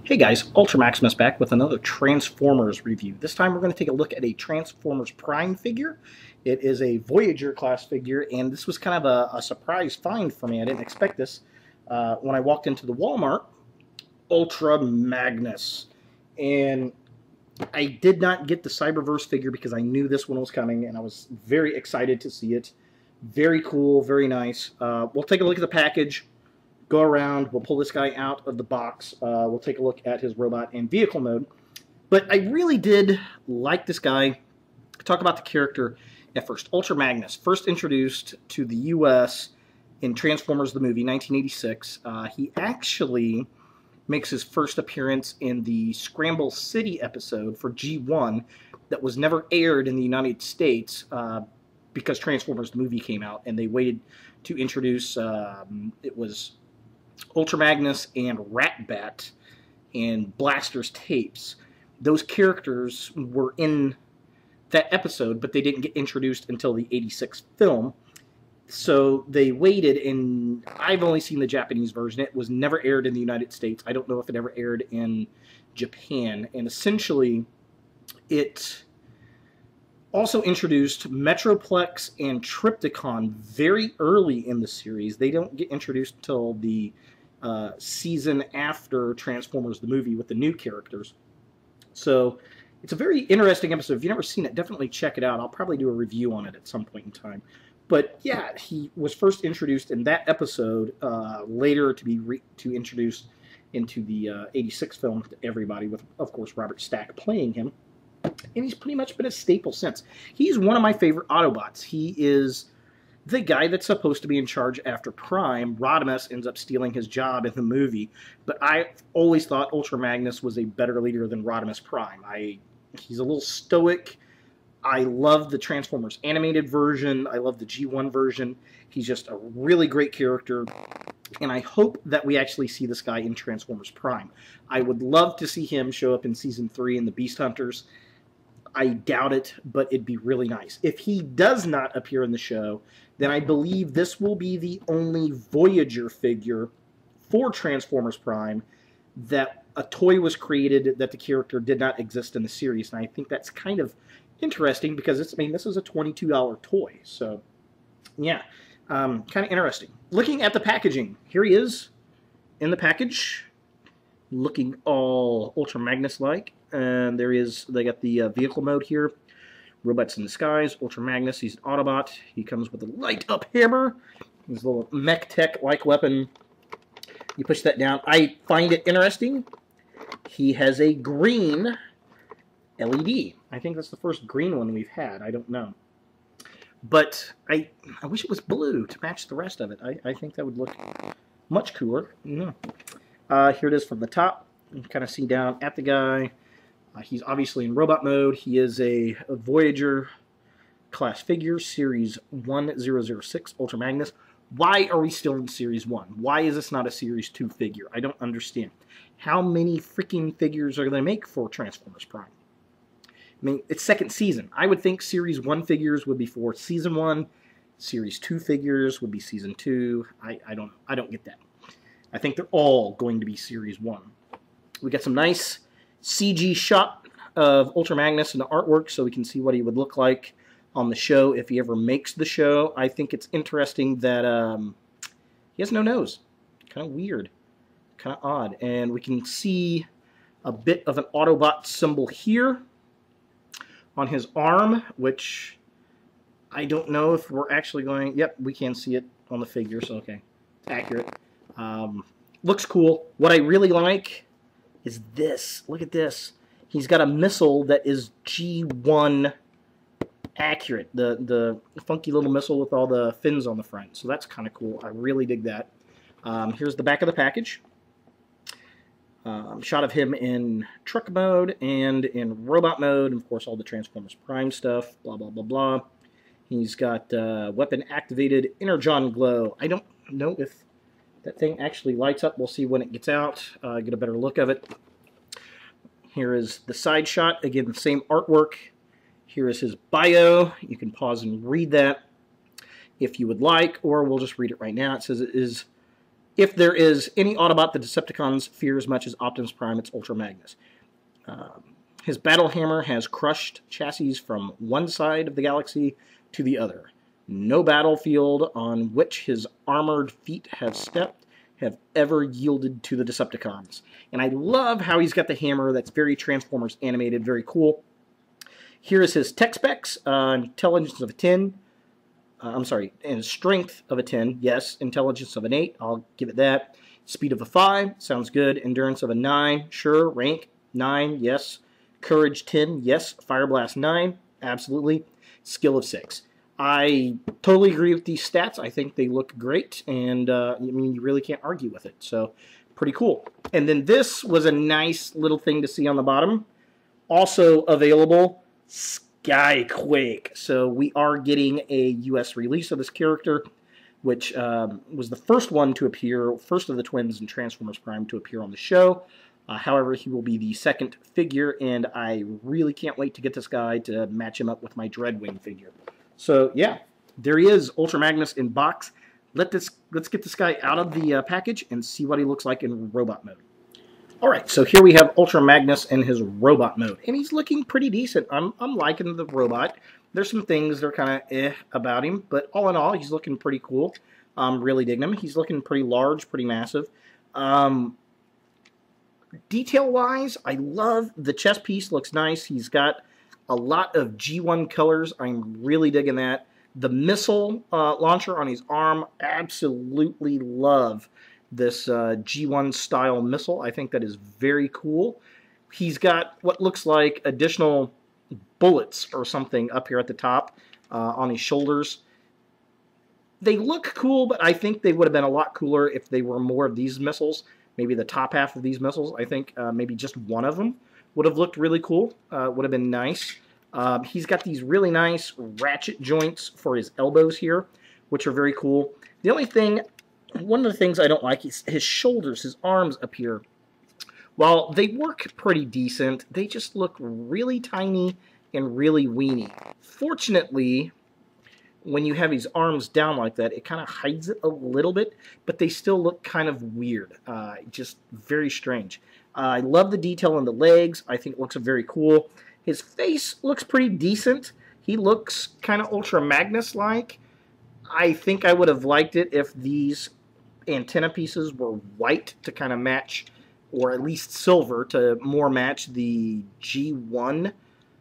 Hey guys, Ultra Maximus back with another Transformers review. This time we're going to take a look at a Transformers Prime figure. It is a Voyager class figure, and this was kind of a surprise find for me. I didn't expect this. When I walked into the Walmart, Ultra Magnus. And I did not get the Cyberverse figure because I knew this one was coming, and I was very excited to see it. Very cool, very nice. We'll take a look at the package. Go around, we'll pull this guy out of the box, we'll take a look at his robot and vehicle mode. But I really did like this guy. Talk about the character at first. Ultra Magnus, first introduced to the US in Transformers the movie, 1986. He actually makes his first appearance in the Scramble City episode for G1 that was never aired in the United States because Transformers the movie came out, and they waited to introduce, it was Ultra Magnus and Ratbat and Blaster's tapes. Those characters were in that episode, but they didn't get introduced until the 86 film. So they waited, and I've only seen the Japanese version. It was never aired in the United States. I don't know if it ever aired in Japan. And essentially, it also introduced Metroplex and Trypticon very early in the series. They don't get introduced until the season after Transformers the movie with the new characters. So it's a very interesting episode. If you've never seen it, definitely check it out. I'll probably do a review on it at some point in time. But yeah, he was first introduced in that episode, later to be introduced into the 86 film to everybody, with, of course, Robert Stack playing him. And he's pretty much been a staple since. He's one of my favorite Autobots. He is the guy that's supposed to be in charge after Prime. Rodimus ends up stealing his job in the movie. But I always thought Ultra Magnus was a better leader than Rodimus Prime. He's a little stoic. I love the Transformers animated version. I love the G1 version. He's just a really great character. And I hope that we actually see this guy in Transformers Prime. I would love to see him show up in Season 3 in the Beast Hunters. I doubt it, but it'd be really nice. If he does not appear in the show, then I believe this will be the only Voyager figure for Transformers Prime that a toy was created that the character did not exist in the series. And I think that's kind of interesting because this is a $22 toy. So, yeah, kind of interesting. Looking at the packaging, here he is in the package, looking all Ultra Magnus-like. And there is, they got the vehicle mode here. Robots in the Skies, Ultra Magnus, he's an Autobot. He comes with a light-up hammer. His little mech tech-like weapon. You push that down. I find it interesting. He has a green LED. I think that's the first green one we've had. I don't know. But I wish it was blue to match the rest of it. I think that would look much cooler. Here it is from the top. You can kind of see down at the guy. He's obviously in robot mode. He is a Voyager class figure, Series 1006, Ultra Magnus. Why are we still in Series 1? Why is this not a Series 2 figure? I don't understand. How many freaking figures are they make for Transformers Prime? I mean, it's second season. I would think Series 1 figures would be for Season 1. Series 2 figures would be Season 2. I don't get that. I think they're all going to be Series 1. We got some nice CG shot of Ultra Magnus in the artwork so we can see what he would look like on the show if he ever makes the show. I think it's interesting that he has no nose. Kind of weird. Kind of odd. And we can see a bit of an Autobot symbol here on his arm, which I don't know if we're actually going... Yep, we can see it on the figure, so okay. It's accurate. Looks cool. What I really like is this. Look at this. He's got a missile that is G1 accurate. The funky little missile with all the fins on the front. So that's kind of cool. I really dig that. Here's the back of the package. Shot of him in truck mode and in robot mode. And of course, all the Transformers Prime stuff. Blah, blah, blah, blah. He's got weapon-activated Energon Glow. I don't know if that thing actually lights up. We'll see when it gets out. Get a better look of it. Here is the side shot. Again, the same artwork. Here is his bio. You can pause and read that if you would like, or we'll just read it right now. It says it is If there is any Autobot the Decepticons fear as much as Optimus Prime, it's Ultra Magnus. His battle hammer has crushed chassis from one side of the galaxy to the other. No battlefield on which his armored feet have stepped have ever yielded to the Decepticons. And I love how he's got the hammer that's very Transformers animated, very cool. Here is his tech specs, intelligence of a 10. And strength of a 10, yes. Intelligence of an 8, I'll give it that. Speed of a 5, sounds good. Endurance of a 9, sure. Rank, 9, yes. Courage, 10, yes. Fire Blast, 9, absolutely. Skill of 6. I totally agree with these stats. I think they look great, and I mean, you really can't argue with it. So, pretty cool. And then this was a nice little thing to see on the bottom. Also available, Skyquake. So we are getting a U.S. release of this character, which was the first one to appear, first of the twins in Transformers Prime to appear on the show. However, he will be the second figure, and I really can't wait to get this guy to match him up with my Dreadwing figure. So yeah, there he is, Ultra Magnus in box. Let's get this guy out of the package and see what he looks like in robot mode. Alright, so here we have Ultra Magnus in his robot mode, and he's looking pretty decent. I'm liking the robot. There's some things that are kind of about him, but all in all, he's looking pretty cool. I'm really digging him. He's looking pretty large, pretty massive. Detail-wise, I love the chest piece. Looks nice. He's got a lot of G1 colors. I'm really digging that. The missile launcher on his arm, absolutely love this G1 style missile. I think that is very cool. He's got what looks like additional bullets or something up here at the top on his shoulders. They look cool, but I think they would have been a lot cooler if they were more of these missiles. Maybe the top half of these missiles. I think maybe just one of them would have looked really cool. Would have been nice. He's got these really nice ratchet joints for his elbows here, which are very cool. The only thing, one of the things I don't like is his shoulders, his arms up here. While they work pretty decent, they just look really tiny and really weeny. Fortunately, when you have his arms down like that, it kind of hides it a little bit, but they still look kind of weird. Just very strange. I love the detail on the legs. I think it looks very cool. His face looks pretty decent. He looks kind of Ultra Magnus-like. I think I would have liked it if these antenna pieces were white to kind of match, or at least silver to more match the G1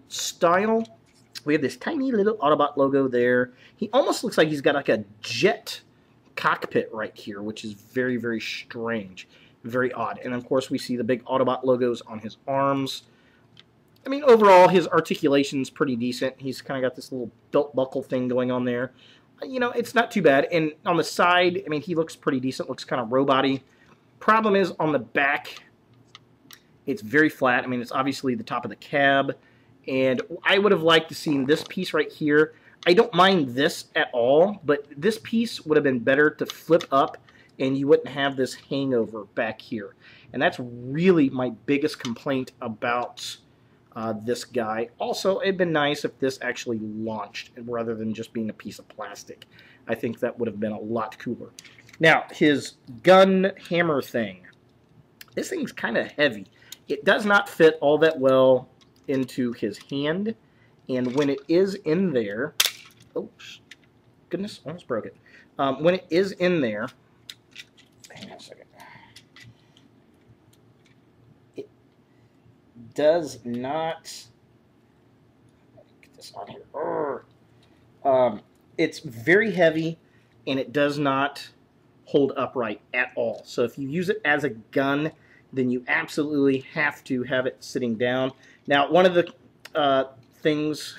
style. We have this tiny little Autobot logo there. He almost looks like he's got like a jet cockpit right here, which is very, very strange. Very odd. And of course we see the big Autobot logos on his arms. I mean, overall, his articulation's pretty decent. He's kind of got this little belt buckle thing going on there. You know, it's not too bad. And on the side, I mean, he looks pretty decent. Looks kind of robot-y. Problem is, on the back, it's very flat. I mean, it's obviously the top of the cab. And I would have liked to see this piece right here. I don't mind this at all, but this piece would have been better to flip up, and you wouldn't have this hangover back here. And that's really my biggest complaint about this guy. Also, it'd been nice if this actually launched rather than just being a piece of plastic. I think that would have been a lot cooler. Now, his gun hammer thing. This thing's kind of heavy. It does not fit all that well into his hand, and when it is in there, oh goodness, almost broke it. When it is in there, hang on a second, it does not get this on here. It's very heavy, and it does not hold upright at all. So if you use it as a gun, then you absolutely have to have it sitting down. Now, one of the things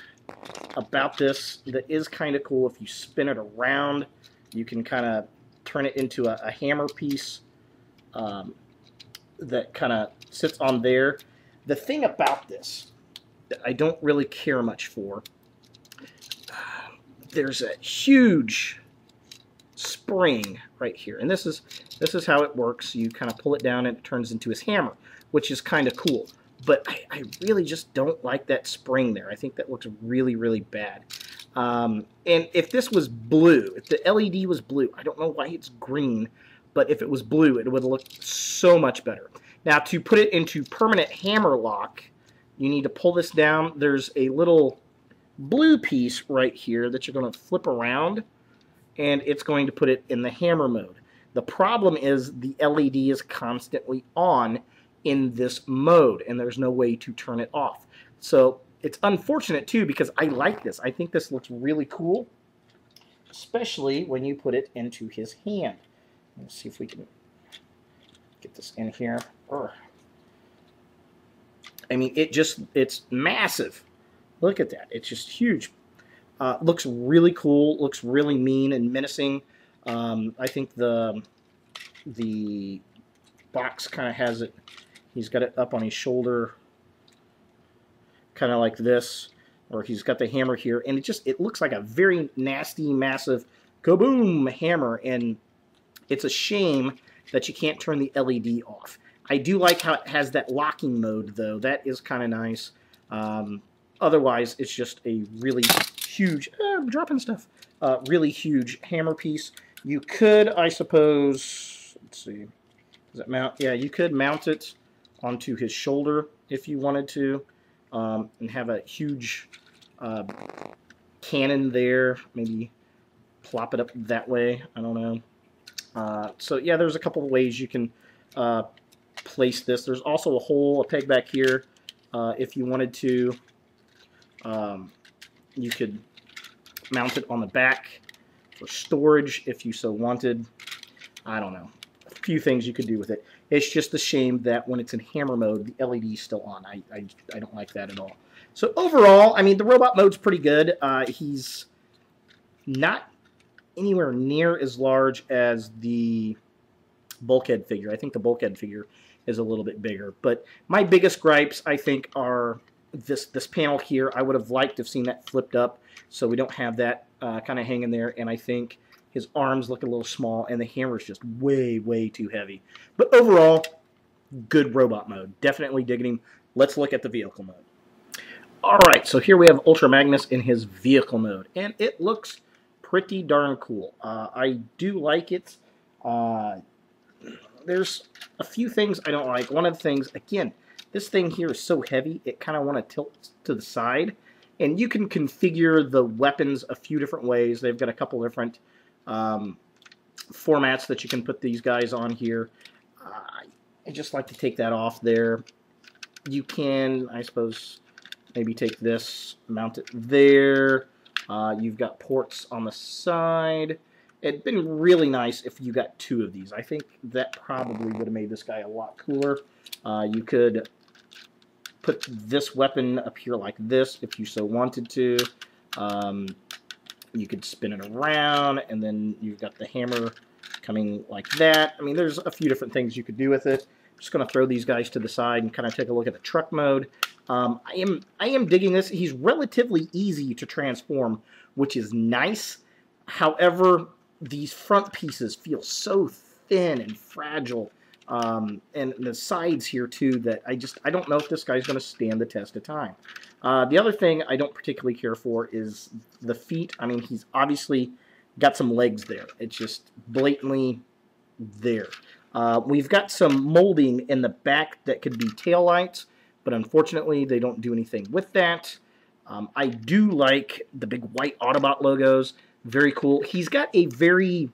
about this that is kind of cool, if you spin it around, you can kind of turn it into a hammer piece that kind of sits on there. The thing about this that I don't really care much for, there's a huge spring right here, and this is how it works. You kind of pull it down and it turns into his hammer, which is kind of cool. But I really just don't like that spring there. I think that looks really, really bad. And if this was blue, if the LED was blue, I don't know why it's green, but if it was blue, it would look so much better. Now, to put it into permanent hammer lock, you need to pull this down. There's a little blue piece right here that you're going to flip around, and it's going to put it in the hammer mode. The problem is the LED is constantly on in this mode, and there's no way to turn it off. So it's unfortunate, too, because I like this. I think this looks really cool, especially when you put it into his hand. Let's see if we can get this in here. I mean, it's massive. Look at that. It's just huge. Looks really cool. Looks really mean and menacing. I think the box kind of has it. He's got it up on his shoulder, kind of like this, or he's got the hammer here, and it looks like a very nasty, massive kaboom hammer, and it's a shame that you can't turn the LED off. I do like how it has that locking mode, though. That is kind of nice. Otherwise, it's just a really huge, I'm dropping stuff, really huge hammer piece. You could, I suppose, let's see, does it mount? Yeah, you could mount it onto his shoulder if you wanted to, and have a huge cannon there, maybe plop it up that way, I don't know. So yeah, there's a couple of ways you can place this. There's also a peg back here. If you wanted to, you could mount it on the back for storage if you so wanted. I don't know. A few things you could do with it. It's just a shame that when it's in hammer mode, the LED is still on. I don't like that at all. So overall, I mean, the robot mode's pretty good. He's not anywhere near as large as the bulkhead figure. I think the bulkhead figure is a little bit bigger. But my biggest gripes, I think, are this panel here. I would have liked to have seen that flipped up so we don't have that kind of hanging there. And I think his arms look a little small, and the hammer's just way, way too heavy. But overall, good robot mode. Definitely digging him. Let's look at the vehicle mode. Alright, so here we have Ultra Magnus in his vehicle mode. And it looks pretty darn cool. I do like it. There's a few things I don't like. One of the things, again, this thing here is so heavy, it kind of want to tilt to the side. And you can configure the weapons a few different ways. They've got a couple different formats that you can put these guys on here. I just like to take that off there. You can, I suppose, maybe take this, mount it there. You've got ports on the side. It'd been really nice if you got two of these. I think that probably would have made this guy a lot cooler. You could put this weapon up here like this if you so wanted to. You could spin it around, and then you've got the hammer coming like that. I mean, there's a few different things you could do with it. I'm just going to throw these guys to the side and kind of take a look at the truck mode. I am digging this. He's relatively easy to transform, which is nice. However, these front pieces feel so thin and fragile, and the sides here too, that I don't know if this guy's going to stand the test of time. The other thing I don't particularly care for is the feet. I mean, he's obviously got some legs there. It's just blatantly there. We've got some molding in the back that could be taillights, but unfortunately they don't do anything with that. I do like the big white Autobot logos. Very cool. He's got a very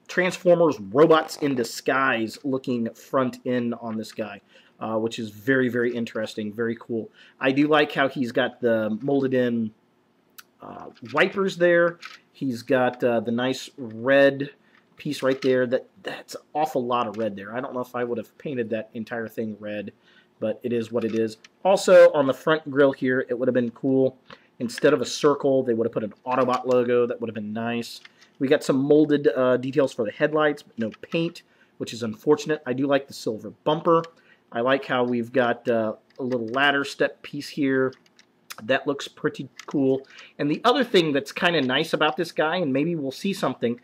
Transformers Robots in Disguise looking front end on this guy, which is very, very interesting. Very cool. I do like how he's got the molded in wipers there. He's got the nice red piece right there. That's an awful lot of red there. I don't know if I would have painted that entire thing red, but it is what it is. Also, on the front grille here, it would have been cool. Instead of a circle, they would have put an Autobot logo. That would have been nice. We got some molded details for the headlights, but no paint, which is unfortunate. I do like the silver bumper. I like how we've got a little ladder step piece here. That looks pretty cool. And the other thing that's kind of nice about this guy, and maybe we'll see something,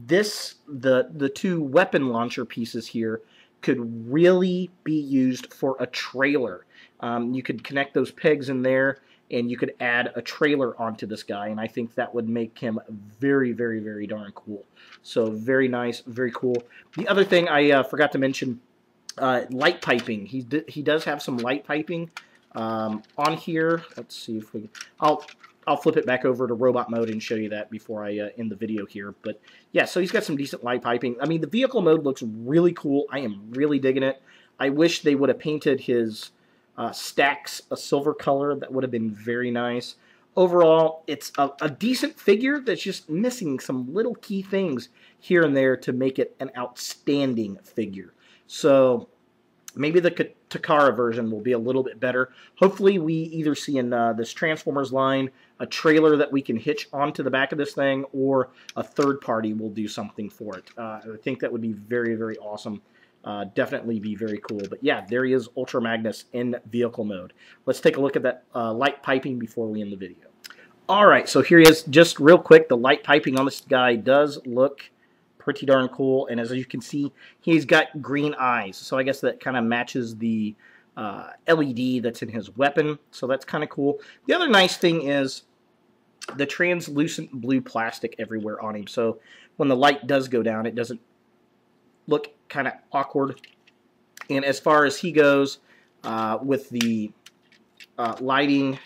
the two weapon launcher pieces here could really be used for a trailer. You could connect those pegs in there, and you could add a trailer onto this guy, and I think that would make him very, very, very darn cool. So very nice, very cool. The other thing I forgot to mention, light piping. He does have some light piping on here. Let's see if we. I'll flip it back over to robot mode and show you that before I end the video here. But yeah, so he's got some decent light piping. I mean, the vehicle mode looks really cool. I am really digging it. I wish they would have painted his stacks a silver color. That would have been very nice. Overall, it's a decent figure that's just missing some little key things here and there to make it an outstanding figure. So maybe the Takara version will be a little bit better. Hopefully we either see in this Transformers line a trailer that we can hitch onto the back of this thing, or a third party will do something for it. I think that would be very, very awesome. Definitely be very cool. But yeah, there he is, Ultra Magnus in vehicle mode. Let's take a look at that light piping before we end the video. Alright, so here he is. Just real quick, the light piping on this guy does look pretty darn cool, and as you can see, he's got green eyes, so I guess that kind of matches the LED that's in his weapon, so that's kind of cool. The other nice thing is the translucent blue plastic everywhere on him, so when the light does go down, it doesn't look kind of awkward. And as far as he goes, with the lighting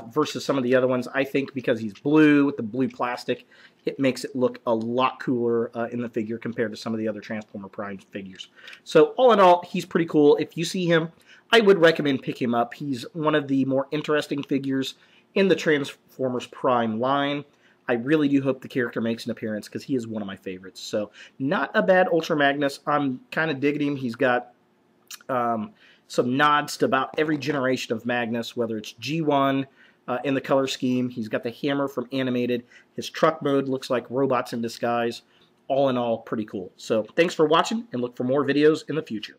versus some of the other ones, I think because he's blue with the blue plastic, it makes it look a lot cooler in the figure compared to some of the other Transformer Prime figures. So all in all, he's pretty cool. If you see him, I would recommend pick him up. He's one of the more interesting figures in the Transformers Prime line. I really do hope the character makes an appearance because he is one of my favorites. So not a bad Ultra Magnus. I'm kind of digging him. He's got some nods to about every generation of Magnus, whether it's G1 in the color scheme. He's got the hammer from Animated. His truck mode looks like robots in disguise. All in all, pretty cool. So thanks for watching, and look for more videos in the future.